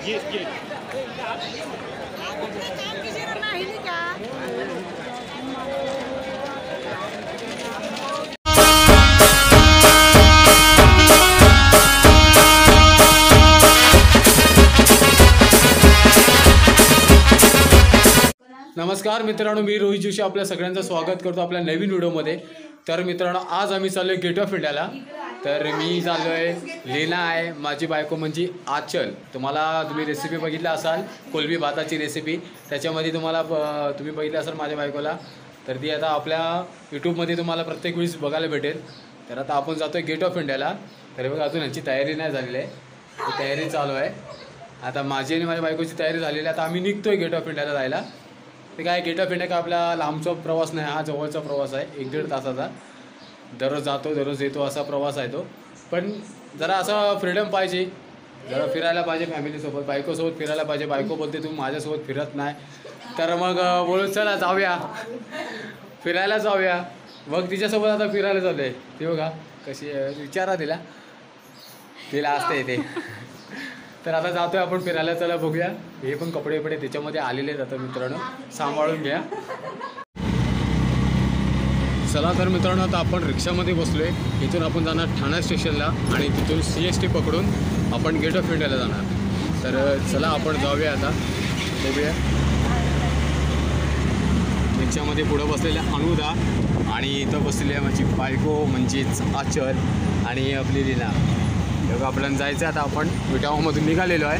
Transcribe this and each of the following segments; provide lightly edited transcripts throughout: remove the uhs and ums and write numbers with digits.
नमस्कार मित्रांनो, मी रोहित जोशी आपल्या सगळ्यांचं स्वागत करतो आपल्या नवीन व्हिडिओमध्ये। तर मित्रांनो, आज आम्ही चाललोय गेट ऑफ इंडियाला। तर मी चाललोय, लेना आहे माझी बायको म्हणजे आचल। तुम्ही रेसिपी बघितला असाल, कोलबी भाताची रेसिपी, त्याच्यामध्ये तुम्ही बघितलं असाल माझ्या बायकोला। तर ती आता आपल्या यूट्यूबमध्ये तुम्हाला प्रत्येक वेळेस बघायला भेटेल। तर आता आपण जातोय गेट ऑफ इंडियाला। तर बघा, अजून यांची तयारी नाही झालेली आहे, तयारी चालू आहे। आता माझी आणि माझ्या बायकोची तयारी झालेली आहे। आता आम्ही निघतोय गेट ऑफ इंडियाला जायला। ते काय, गेट ऑफ इंडिया का आपला लांबचा प्रवास नाही, हा जवळचा प्रवास आहे, 1-1.5 तासाचा। दररोज जातो दररोज येतो असा प्रवास आहे तो। पण जरा असं फ्रीडम पाहिजे, जरा फिरायला पाहिजे फॅमिलीसोबत, बायकोसोबत फिरायला पाहिजे। बायको बोलते तुम्ही माझ्यासोबत फिरत नाही, तर मग बोलू चला जाऊया फिरायला जाऊया। मग तिच्यासोबत आता फिरायला चालू आहे। ती बघा कशी विचारा तिला असते ते। तर आता जातोय आपण फिरायला, चला बघूया। हे पण कपडे त्याच्यामध्ये आलेले जातात मित्रांनो, सांभाळून घ्या। चला तर मित्रांनो, आता आपण रिक्षामध्ये बसलोय। इथून आपण जाणार ठाणा स्टेशनला आणि तिथून CST पकडून आपण गेट ऑफ इंडियाला जाणार। तर चला आपण जाऊया, आता बघूया। रिक्षामध्ये पुढं बसलेल्या अनुदा आणि इथं बसलेली आहे माझी बायको म्हणजेच आचल आणि आपली लीना। बघा, आपल्याला जायचं आता, आपण विटावामधून निघालेलो आहे,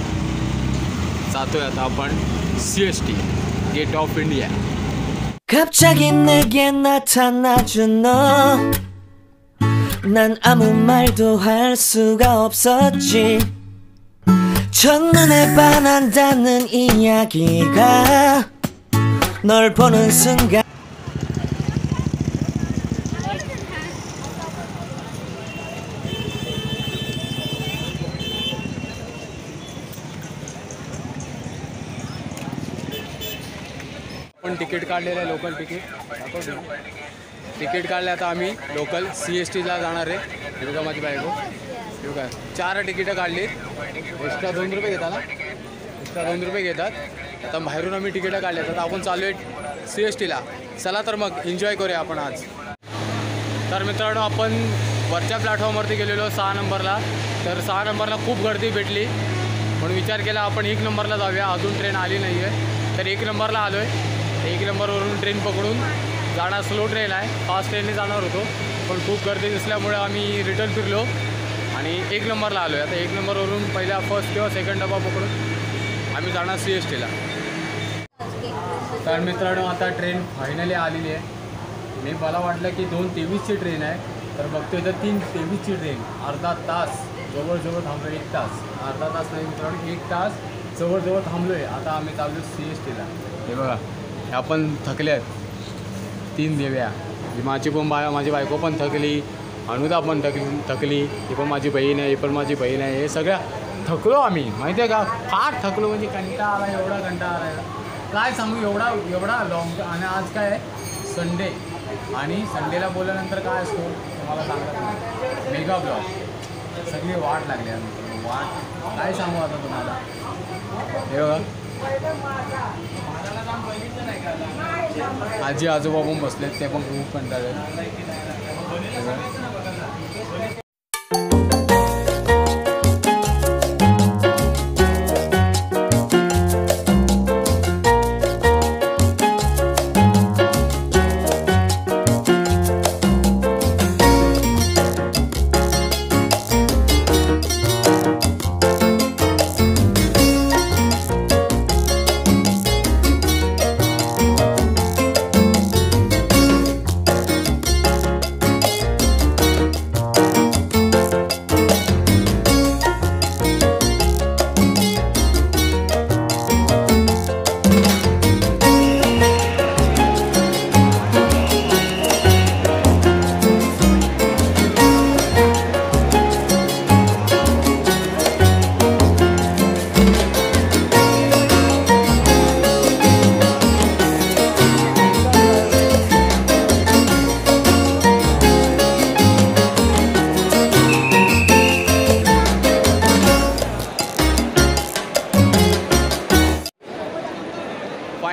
जातोय आता आपण CST गेट ऑफ इंडिया। 갑자기 내게 나타나준 너, 난 아무 말도 할 수가 없었지. 첫눈에 반한다는 이야기가 널 보는 순간 आपण तिकीट काढलेलं आहे, लोकल तिकीट काढलं। आता आम्ही लोकल CSTला जाणार आहे। हे बघा माझी बायको, हे बघा 4 तिकीटं काढली। एक्स्ट्रा 2 रुपये घेतात ना, एक्स्ट्रा 2 रुपये घेतात। आता बाहेरून आम्ही तिकीटं काढले, आता आपण चालू आहे CSTला। चला तर मग एन्जॉय करूया आपण आज। तर मित्रांनो, आपण वरच्या प्लॅटफॉर्मवरती गेलेलो 6 नंबरला। तर 6 नंबरला खूप गर्दी भेटली, म्हणून विचार केला आपण 1 नंबरला जाऊया। अजून ट्रेन आली नाही आहे, तर 1 नंबरला आलो आहे। 1 नंबरवरून ट्रेन पकडून जाणार, स्लो ट्रेन आहे, फास्ट ट्रेनने जाणार होतो, पण खूप गर्दी दिसल्यामुळे आम्ही रिटर्न फिरलो आणि 1 नंबरला आलो आहे। आता 1 नंबरवरून पहिला फर्स्ट किंवा सेकंड डबा पकडून आम्ही जाणार CSTला। तर मित्रांनो, आता ट्रेन फायनली आलेली आहे। मला वाटलं की 2:23ची ट्रेन आहे, तर बघतोय तर 3:23ची ट्रेन। अर्धा तास जवळजवळ थांबलो, 1 तास, अर्धा तास नाही मित्रांनो, 1 तास जवळजवळ थांबलो आहे। आता आम्ही चाललो CSTला। हे बघा, आपण थकले आहेत, 3 देव्या। माझी बायको पण थकली, अनुदा पण थकली, ही पण माझी बहीण आहे, ही पण माझी बहीण आहे। हे सगळ्या थकलो आम्ही, माहिती आहे का, फार थकलो, म्हणजे कंटाळा आला, एवढा कंटाळा आला काय सांगू, एवढा लॉंग। आणि आज काय आहे, संडे, आणि संडेला बोलल्यानंतर काय असतो तुम्हाला सांगतात, मेगा ब्लॉग। सगळी वाट लागली आम्ही, वाट काय सांगू आता तुम्हाला। हे बघा, आजी आजोबा पण बसलेत, ते पण खूप कंटाळले।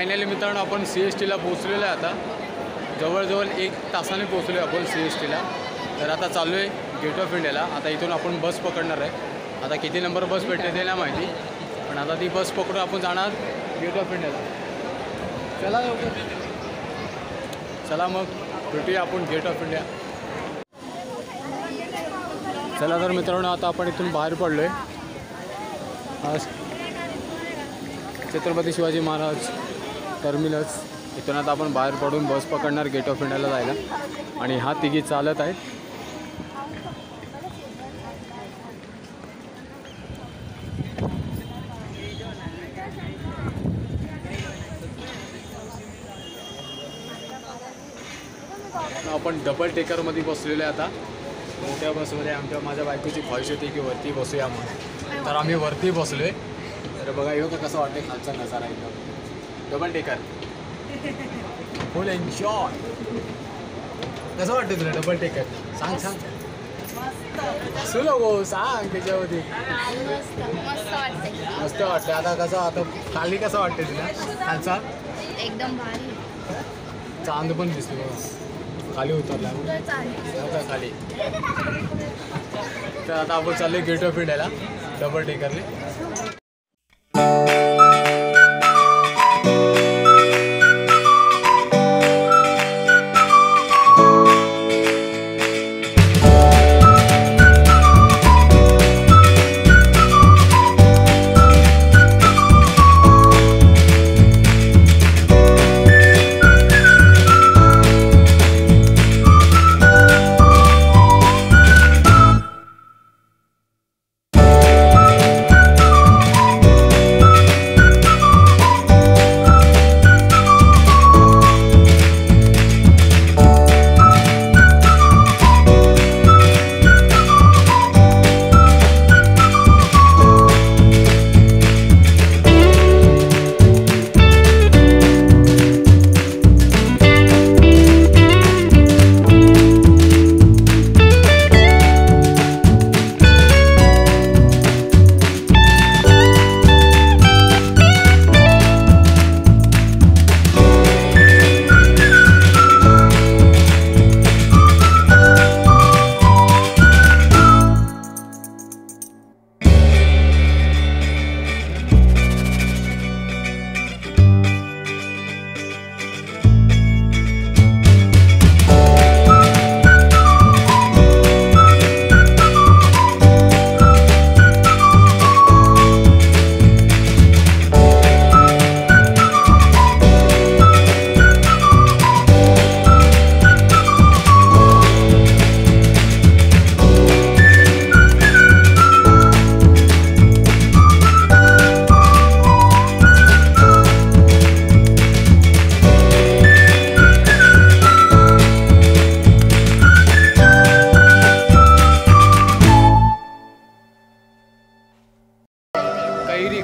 फायनली मित्रांनो आपण CSTला पोहोचलेलो आहे. आता जवळजवळ 1 तासाने पोहोचलो आहे आपण CSTला. तर आता चाललो आहे गेट ऑफ इंडियाला. आता इथून आपण बस पकडणार आहे. आता किती नंबर बस भेटते ते नाही माहिती, पण आता ती बस पकडून आपण जाणार गेट ऑफ इंडियाला. चला लवकर, चला मग भेटूया आपण गेट ऑफ इंडिया. चला तर मित्रांनो आता आपण इथून बाहेर पडलो आहे. आज छत्रपती शिवाजी महाराज टर्मिनस इथून आता आपण बाहेर पडून बस पकडणार गेट ऑफ इंडियाला जायला. आणि हा तिघी चालत आहेत. आपण डबल टेकरमध्ये बसलेलो आहे. आता मोठ्या बसमध्ये माझ्या बायकोची ख्वाहिश होती की वरती बसूया म्हणून, तर आम्ही वरती बसलो आहे. तर बघा येऊ का कसं वाटते खालचा नजारा एकदम. डबल टेकर फुल एन्जॉय. कसं वाटतं तुला डबल टेकर? सांग सांग. असू नको, सांग त्याच्यामध्ये. मस्त वाटतं. आता कसं, आता खाली कसं वाटतं तुला खालचा? एकदम भारी. चांद पण दिसतो बघा खाली उतरला खाली. तर आता आपण चाललो गेट ऑफ इंडियाला डबल टेकरने.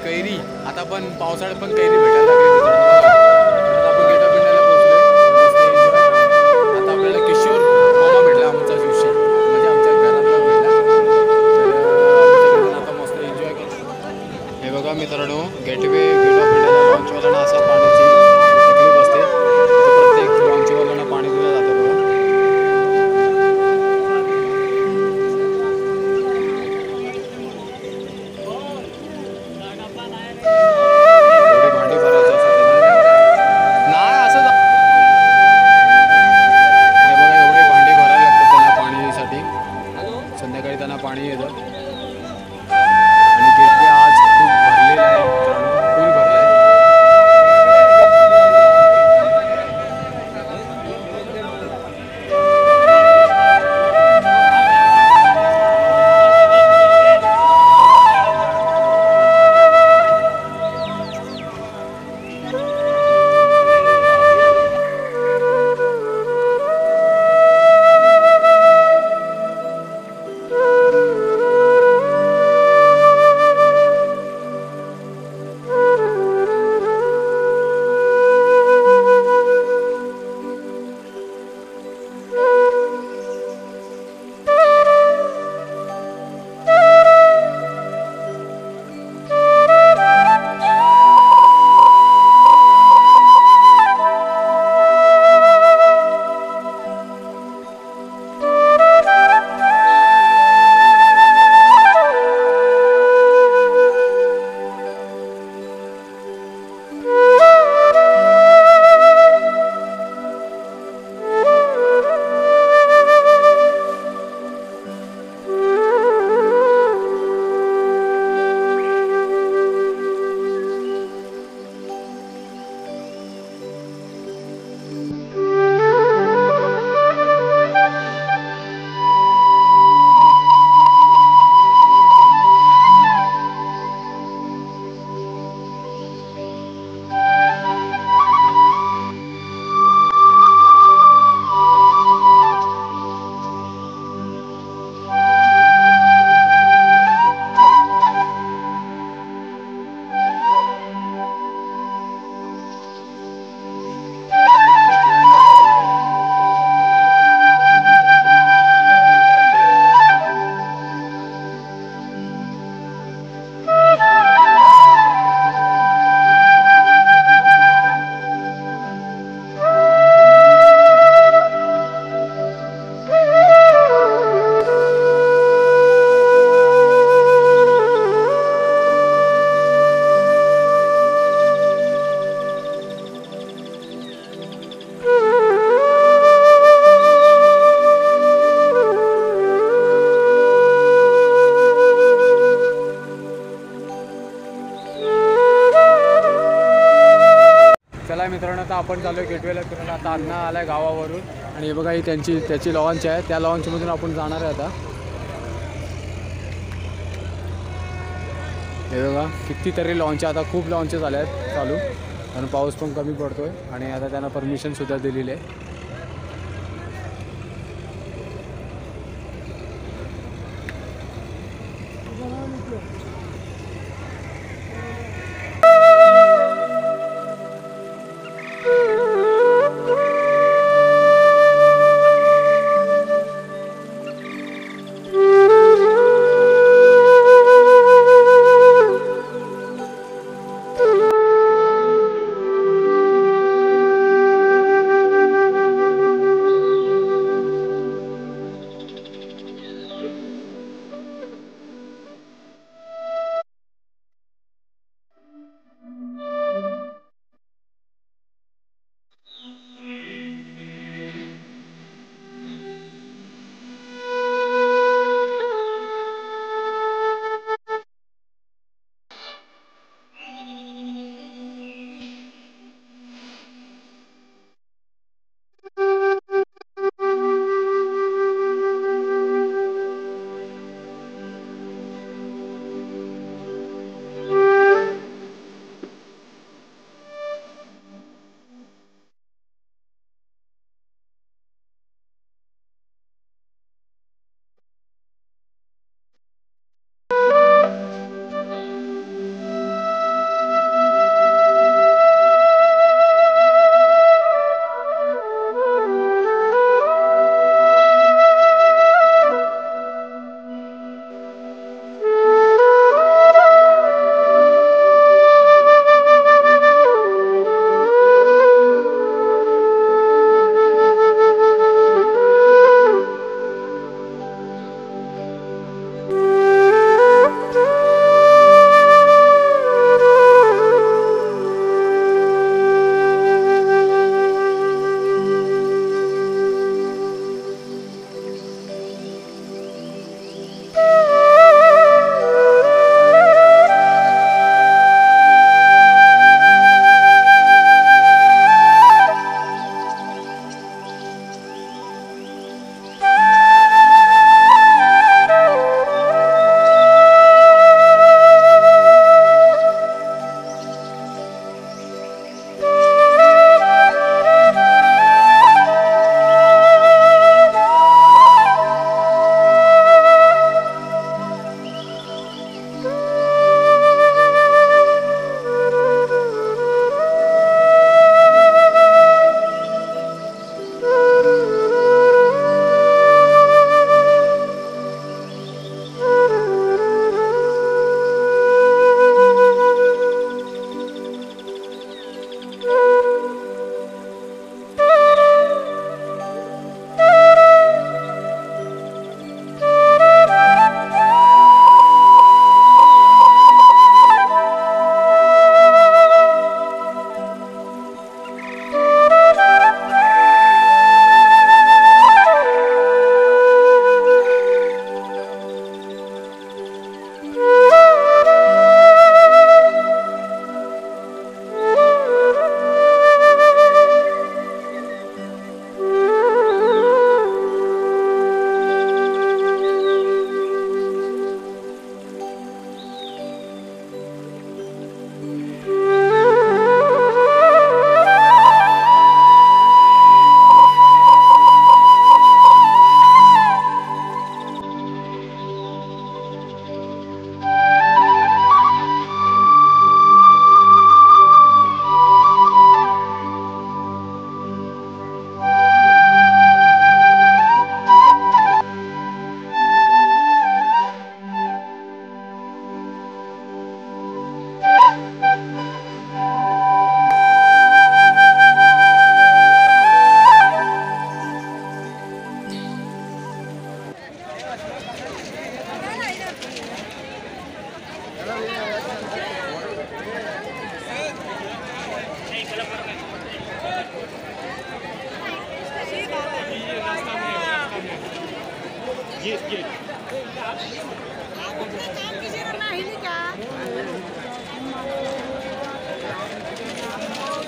कैरी आता पण पावसाळ्यात पण कैरी भेटायला लागली. आता आपण गेट ऑफ इंडियाला पोहोचलोय. आता आपल्याला किशोर मामा भेटला, आमचा शिष्य म्हणजे आमच्या घरातला भेटला. तर आता मस्त एन्जॉय केला. हे बघा मित्रांनो, गेट ऑफ इंडियाला लॉन्चवाल्यांना असा पाण्याची तकलीफ असते. प्रत्येक लॉन्चवाल्यांना पाणी दिलं जातं बघा. संध्याकाळी त्यांना पाणी येतं आणि गेटवे आज खूप भरलेलं आहे मित्रांनो, फुल भरलं आहे. चला मित्रांनो, आता आपण चालू आहे गेटवेला फिरायला. आता अण्णा आला आहे गावावरून आणि हे बघा ही त्याची लॉन्च आहे. त्या लॉन्चमधून आपण जाणार आहे आता. हे बघा कितीतरी लॉन्च आहे, आता खूप लॉन्चेस झाले आहेत चालू, कारण पाऊस पण कमी पडतो आहे आणि आता त्यांना परमिशनसुद्धा दिलेली आहे.